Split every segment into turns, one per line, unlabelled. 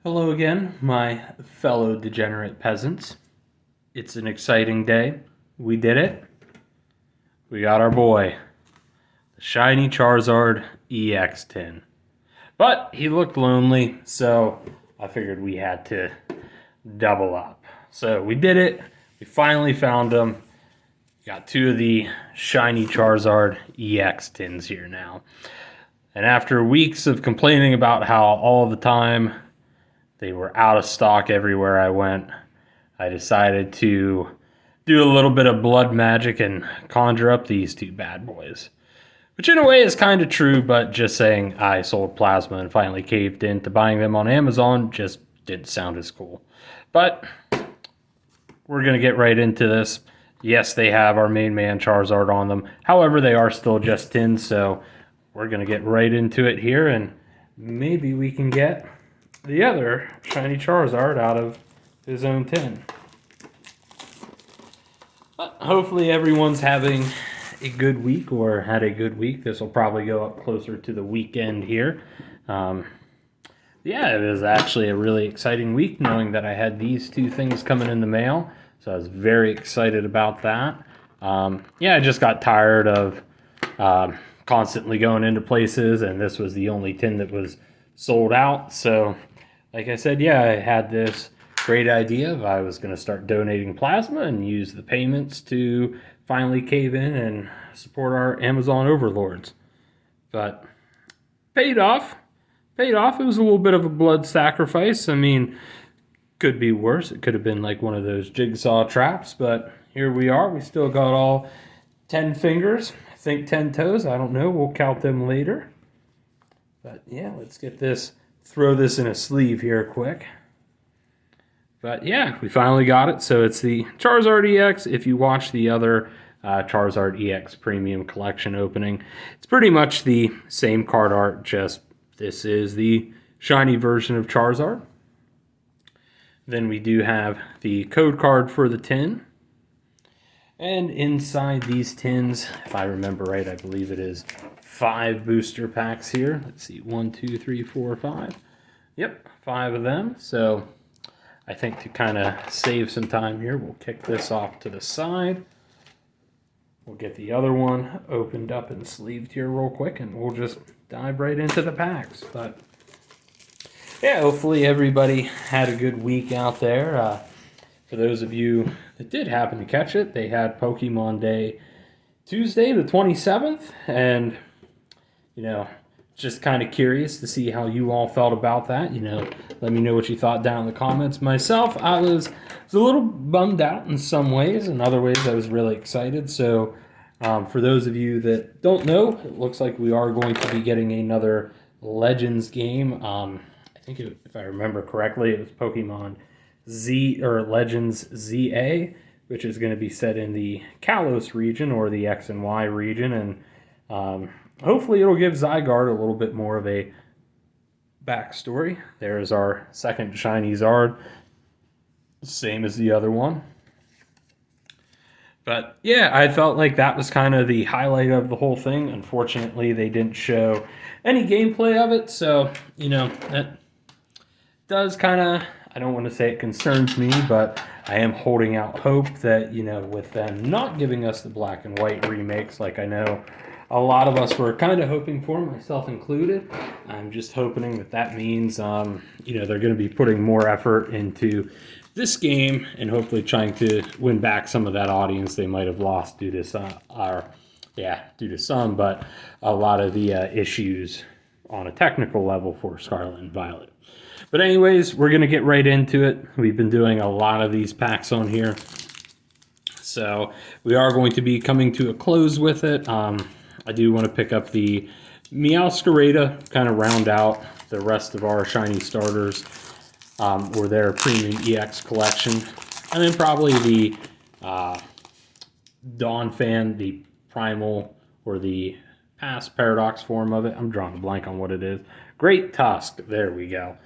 Hello again, my fellow degenerate peasants. It's an exciting day. We did it. We got our boy, the shiny Charizard EX Tin. But he looked lonely, so I figured we had to double up. So we did it. We finally found him. Got two of the shiny Charizard EX Tins here now. And after weeks of complaining about how all the time they were out of stock everywhere I went, I decided to do a little bit of blood magic and conjure up these two bad boys. Which in a way is kind of true, but just saying I sold plasma and finally caved into buying them on Amazon just didn't sound as cool. But we're going to get right into this. Yes, they have our main man Charizard on them. However, they are still just tins, so we're going to get right into it here, and maybe we can get the other shiny Charizard out of his own tin. But hopefully everyone's having a good week or had a good week. This will probably go up closer to the weekend here. Yeah, it was actually a really exciting week knowing that I had these two things coming in the mail. So I was very excited about that. Yeah, I just got tired of constantly going into places, and this was the only tin that was sold out. So like I said, yeah, I had this great idea of I was going to start donating plasma and use the payments to finally cave in and support our Amazon overlords. But paid off. Paid off. It was a little bit of a blood sacrifice. I mean, could be worse. It could have been like one of those jigsaw traps, but here we are. We still got all 10 fingers. I think 10 toes. I don't know. We'll count them later. But yeah, let's get this, throw this in a sleeve here quick. But yeah, we finally got it. So it's the Charizard EX. If you watch the other Charizard EX Premium Collection opening, it's pretty much the same card art, just this is the shiny version of Charizard. Then we do have the code card for the tin. And inside these tins, if I remember right, I believe it is 5 booster packs here. Let's see, 1, 2, 3, 4, 5. Yep, 5 of them. So I think to kind of save some time here, we'll kick this off to the side. We'll get the other one opened up and sleeved here real quick, and we'll just dive right into the packs. But yeah, hopefully everybody had a good week out there. For those of you that did happen to catch it, they had Pokemon Day Tuesday the 27th, and you know, just kind of curious to see how you all felt about that. You know, let me know what you thought down in the comments. Myself, I was a little bummed out in some ways. In other ways, I was really excited. So for those of you that don't know, it looks like we are going to be getting another Legends game. I think if I remember correctly, it was Pokemon Z or Legends ZA, which is going to be set in the Kalos region or the X and Y region. And hopefully it'll give Zygarde a little bit more of a backstory. There's our second shiny Zard, same as the other one. But yeah, I felt like that was kind of the highlight of the whole thing. Unfortunately, they didn't show any gameplay of it, so, you know, that does kind of, I don't want to say it concerns me, but I am holding out hope that, you know, with them not giving us the black and white remakes like I know a lot of us were kind of hoping for, myself included. I'm just hoping that that means, you know, they're going to be putting more effort into this game and hopefully trying to win back some of that audience they might have lost due to some, but a lot of the issues on a technical level for Scarlet and Violet. But anyways, we're going to get right into it. We've been doing a lot of these packs on here, so we are going to be coming to a close with it. I do want to pick up the Meowscarada, kind of round out the rest of our shiny starters or their Premium EX collection. And then probably the Dawn Fan, the Primal or the past Paradox form of it. I'm drawing a blank on what it is. Great Tusk, there we go.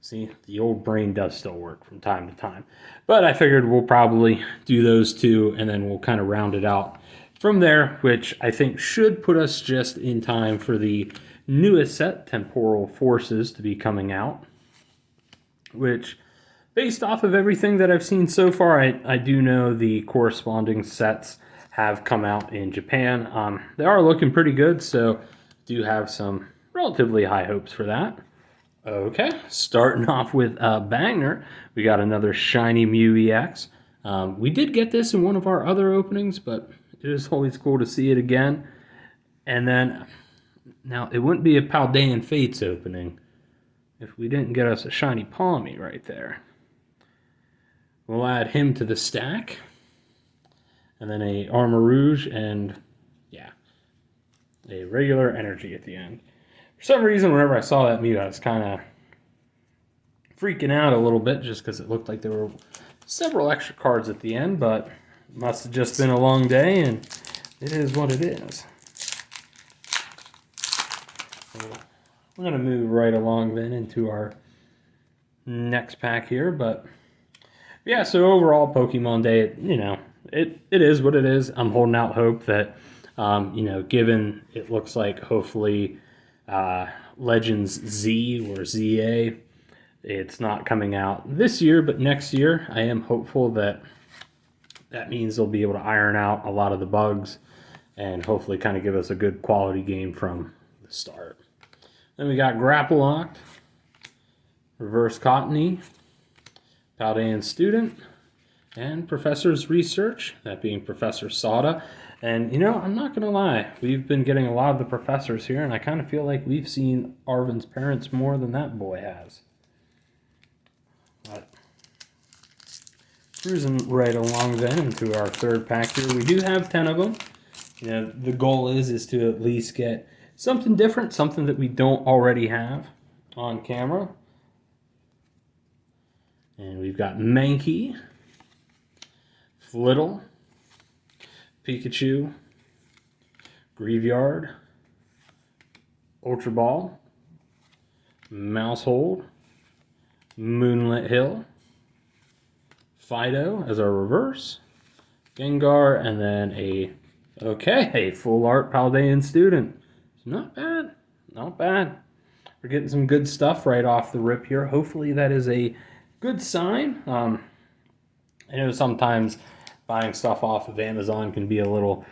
See, the old brain does still work from time to time. But I figured we'll probably do those two, and then we'll kind of round it out from there, which I think should put us just in time for the newest set, Temporal Forces, to be coming out. which, based off of everything that I've seen so far, I do know the corresponding sets have come out in Japan. They are looking pretty good, so do have some relatively high hopes for that. Okay, starting off with a banger, we got another shiny Mew EX. We did get this in one of our other openings, but it is always cool to see it again. And then, now it wouldn't be a Paldean Fates opening if we didn't get us a shiny Palmy right there. We'll add him to the stack. And then a Armor Rouge and, yeah, a regular energy at the end. For some reason, whenever I saw that Mew, I was kind of freaking out a little bit just because it looked like there were several extra cards at the end, but it must have just been a long day, and it is what it is. So we're going to move right along then into our next pack here, but yeah, so overall, Pokemon Day, it is what it is. I'm holding out hope that, given it looks like hopefully Legends Z or ZA, it's not coming out this year, but next year, I am hopeful that means they'll be able to iron out a lot of the bugs and hopefully kind of give us a good quality game from the start. Then we got Grapple Locked, Reverse Cottony, Paldean Student, and Professor's Research, that being Professor Sada. And, I'm not going to lie, we've been getting a lot of the professors here, and I kind of feel like we've seen Arvin's parents more than that boy has. But cruising right along then into our third pack here. We do have 10 of them. The goal is to at least get something different, something that we don't already have on camera. And we've got Mankey, Flittle, Pikachu, Graveyard, Ultra Ball, Mousehold, Moonlit Hill, Fido as our reverse, Gengar, and then a full art Paldean Student. Not bad, not bad. We're getting some good stuff right off the rip here. Hopefully that is a good sign. I know sometimes buying stuff off of Amazon can be a little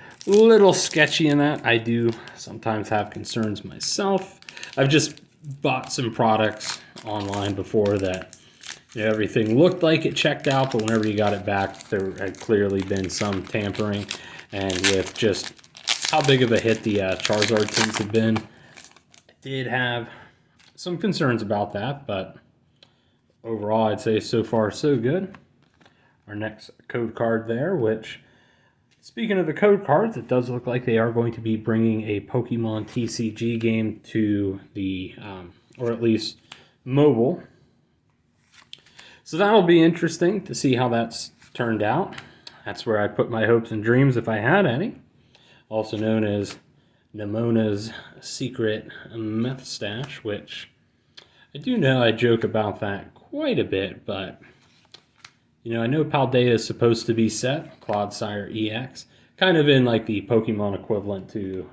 sketchy in that. I do sometimes have concerns myself. I've just bought some products online before that everything looked like it checked out, but whenever you got it back, there had clearly been some tampering. And with just how big of a hit the Charizard Tins had been, I did have some concerns about that, but overall, I'd say so far so good. Our next code card there, which, speaking of the code cards, it does look like they are going to be bringing a Pokemon TCG game to the, or at least mobile. So that'll be interesting to see how that's turned out. That's where I put my hopes and dreams if I had any. Also known as Nemona's Secret Meth Stash, which I do know I joke about that quite a bit, but I know Paldea is supposed to be set, Clodsire EX, kind of in like the Pokemon equivalent to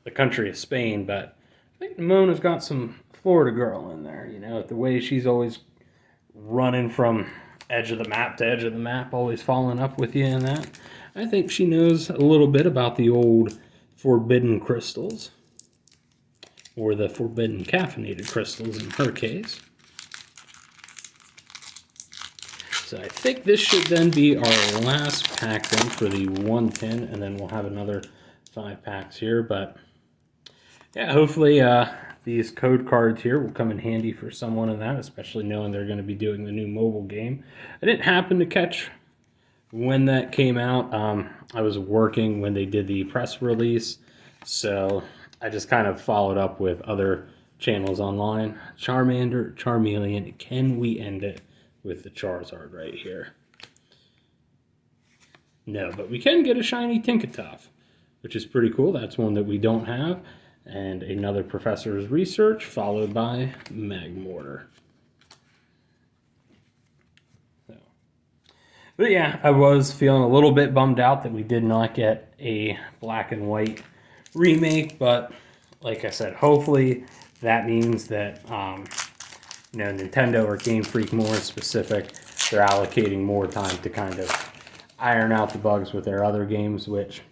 the country of Spain, but I think Nemona's got some Florida girl in there, the way she's always running from edge of the map to edge of the map, always following up with you in that. I think she knows a little bit about the old forbidden crystals, or the forbidden caffeinated crystals in her case. So I think this should then be our last pack then for the 110, and then we'll have another 5 packs here. But yeah, hopefully these code cards here will come in handy for someone in that, especially knowing they're going to be doing the new mobile game. I didn't happen to catch when that came out. I was working when they did the press release, so I just kind of followed up with other channels online. Charmander, Charmeleon, can we end it with the Charizard right here? No, but we can get a shiny Tinkatuff, which is pretty cool. That's one that we don't have. And another Professor's Research, followed by Magmortar. But yeah, I was feeling a little bit bummed out that we did not get a black and white remake, but like I said, hopefully that means that Nintendo or Game Freak more specific, they're allocating more time to kind of iron out the bugs with their other games, which,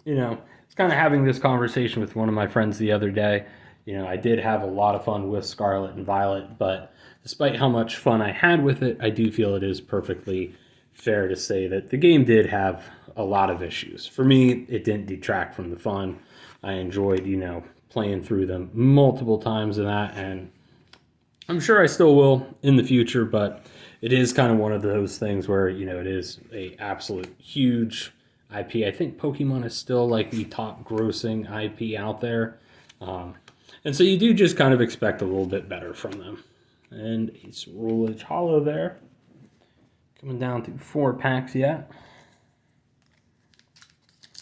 it's kind of having this conversation with one of my friends the other day. I did have a lot of fun with Scarlet and Violet, but despite how much fun I had with it, I do feel it is perfectly fair to say that the game did have a lot of issues. For me, it didn't detract from the fun. I enjoyed, playing through them multiple times in that, and I'm sure I still will in the future, but it is kind of one of those things where, it is a absolute huge IP. I think Pokemon is still like the top grossing IP out there. And so you do just kind of expect a little bit better from them. And it's Rulage Hollow there. Coming down to 4 packs yet.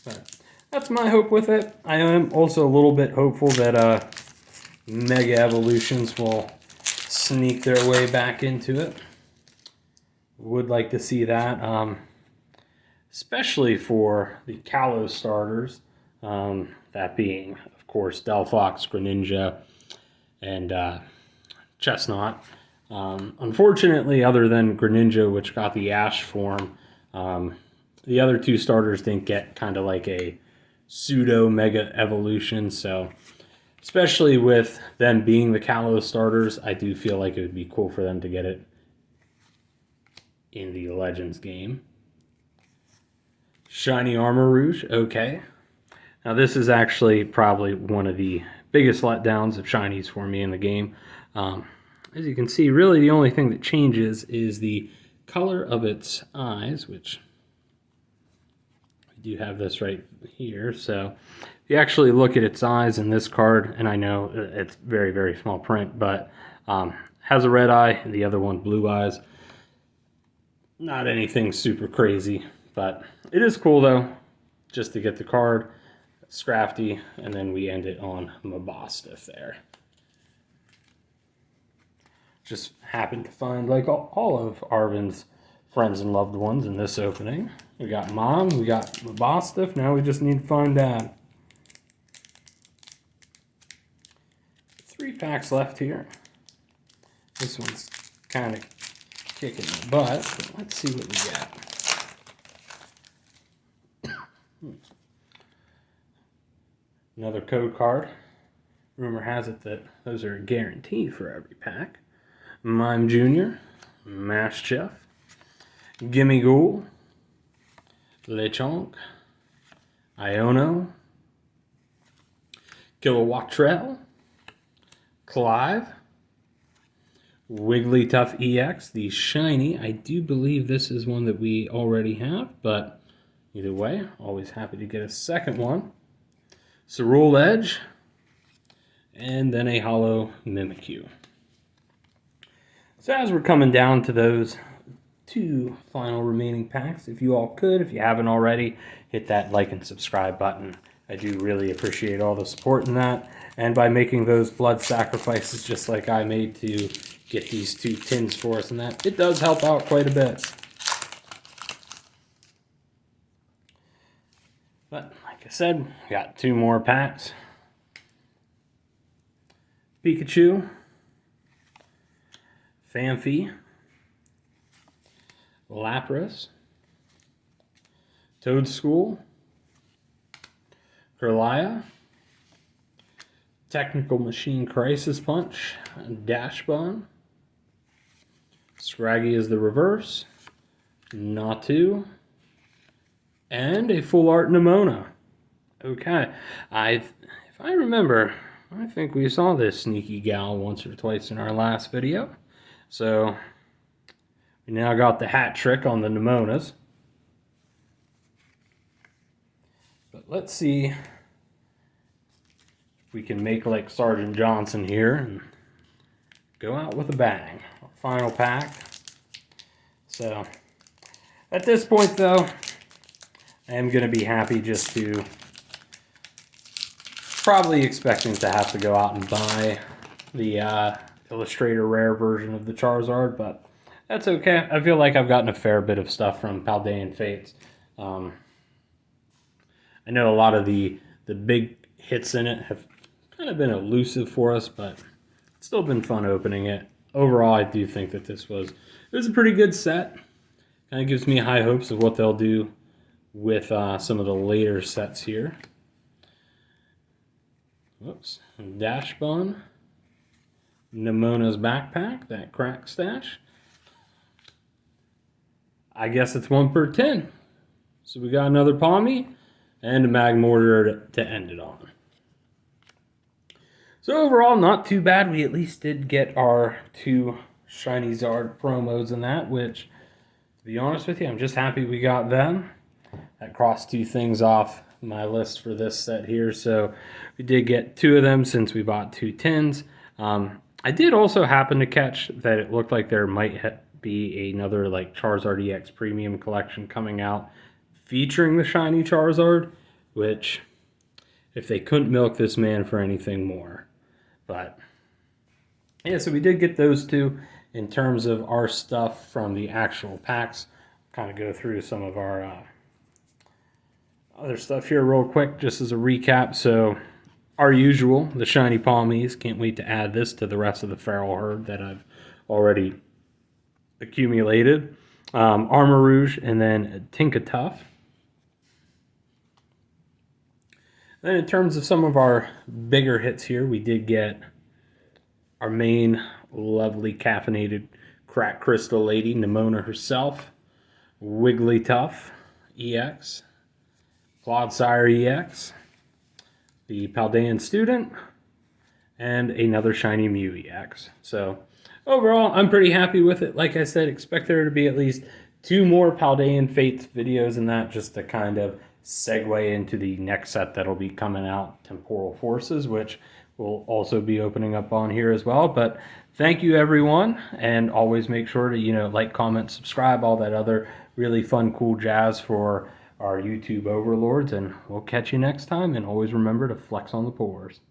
But that's my hope with it. I am also a little bit hopeful that Mega Evolutions will sneak their way back into it. Would like to see that, especially for the Kalos starters, that being, of course, Delphox, Greninja, and Chestnut. Unfortunately, other than Greninja, which got the Ash form, the other 2 starters didn't get kind of like a pseudo Mega Evolution, so especially with them being the Kalos starters, I do feel like it would be cool for them to get it in the Legends game. Shiny Armor Rouge, okay. Now this is actually probably one of the biggest letdowns of shinies for me in the game. As you can see, really the only thing that changes is the color of its eyes, which we do have this right here. So if you actually look at its eyes in this card, and I know it's very, very small print, but has a red eye and the other one blue eyes. Not anything super crazy, but it is cool though, just to get the card. Scrafty, and then we end it on Mabosstiff there. Just happened to find like all of Arvin's friends and loved ones in this opening. We got Mom, we got Mabosstiff, now we just need to find Dad. 3 packs left here. This one's kind of kicking the butt, but let's see what we got. Another code card. Rumor has it that those are guaranteed for every pack. Mime Jr., Mastiff, Gimme Ghoul, Lechonk, Iono, Kilowattrell, Clive, Wigglytuff EX, the shiny. I do believe this is one that we already have, but either way, always happy to get a second one. Cerule Edge, and then a Hollow Mimikyu. So as we're coming down to those 2 final remaining packs, if you all could, if you haven't already, hit that like and subscribe button. I do really appreciate all the support in that, and by making those blood sacrifices just like I made to get these 2 tins for us, and that it does help out quite a bit. But like I said, we got 2 more packs. Pikachu, Phanpy, Lapras, Toadstool, Kirlia, Technical Machine Crisis Punch, Dashbon, Scraggy is the reverse, Natu, and a full art Nimona. Okay, if I remember, I think we saw this sneaky gal once or twice in our last video. So we now got the hat trick on the Nimonas. But let's see if we can make like Sergeant Johnson here and go out with a bang. Final pack. So at this point though, I am going to be happy just to, probably expecting to have to go out and buy the Illustrator Rare version of the Charizard, but that's okay. I feel like I've gotten a fair bit of stuff from Paldean Fates. I know a lot of the big hits in it have kind of been elusive for us, but it's still been fun opening it. overall, I do think that it was a pretty good set. Kind of gives me high hopes of what they'll do with some of the later sets here. Whoops. Dash Bun. Nemona's Backpack, that crack stash. I guess it's 1 per 10. So we got another Palmy and a Magmortar to end it on. So overall, not too bad. We at least did get our 2 Shiny Zard promos in that, which, to be honest with you, I'm just happy we got them. That crossed 2 things off my list for this set here. So we did get 2 of them since we bought 2 tins. I did also happen to catch that it looked like there might be another like Charizard EX Premium collection coming out featuring the Shiny Charizard, which, if they couldn't milk this man for anything more. But yeah, so we did get those 2. In terms of our stuff from the actual packs, kind of go through some of our other stuff here real quick, just as a recap. So, our usual, the Shiny Palmies. Can't wait to add this to the rest of the feral herd that I've already accumulated. Armor Rouge, and then Tinkatuff. Then in terms of some of our bigger hits here, we did get our main lovely caffeinated crack crystal lady, Nemona herself, Wigglytuff EX, Clodsire EX, the Paldean Student, and another Shiny Mew EX. So overall, I'm pretty happy with it. Like I said, expect there to be at least 2 more Paldean Fates videos in that, just to kind of segue into the next set that'll be coming out, Temporal Forces, which we'll also be opening up on here as well. But thank you, everyone, and always make sure to, like, comment, subscribe, all that other really fun, cool jazz for our YouTube overlords, and we'll catch you next time, and always remember to flex on the pores.